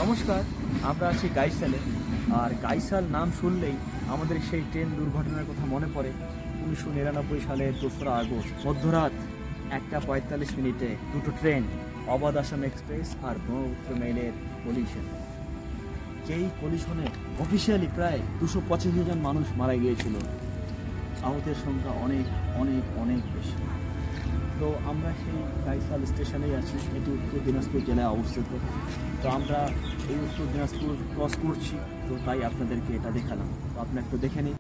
নমস্কার, আমরা আছি গাইসালে। আর গাইসাল নাম শুনলেই আমাদের সেই ট্রেন দুর্ঘটনার কথা মনে পড়ে। 1999 সালের 2রা আগস্ট মধ্যরাত 1:45 দুটো ট্রেন, অবাধ আসাম এক্সপ্রেস আর ব্রহ্মপুত্র মেইলের কলিশন। যেই কলিশনে অফিসিয়ালি প্রায় 285 জন মানুষ মারা গিয়েছিল। আহতের সংখ্যা অনেক অনেক অনেক বেশি। তো আমরা সেই গাইসাল স্টেশনেই আছি, এটি উত্তর দিনাজপুর জেলায় অবস্থিত। তো আমরা এই উত্তর দিনাজপুর ক্রস করছি, তো তাই আপনাদেরকে এটা দেখালাম। তো আপনারা একটু দেখে নিন।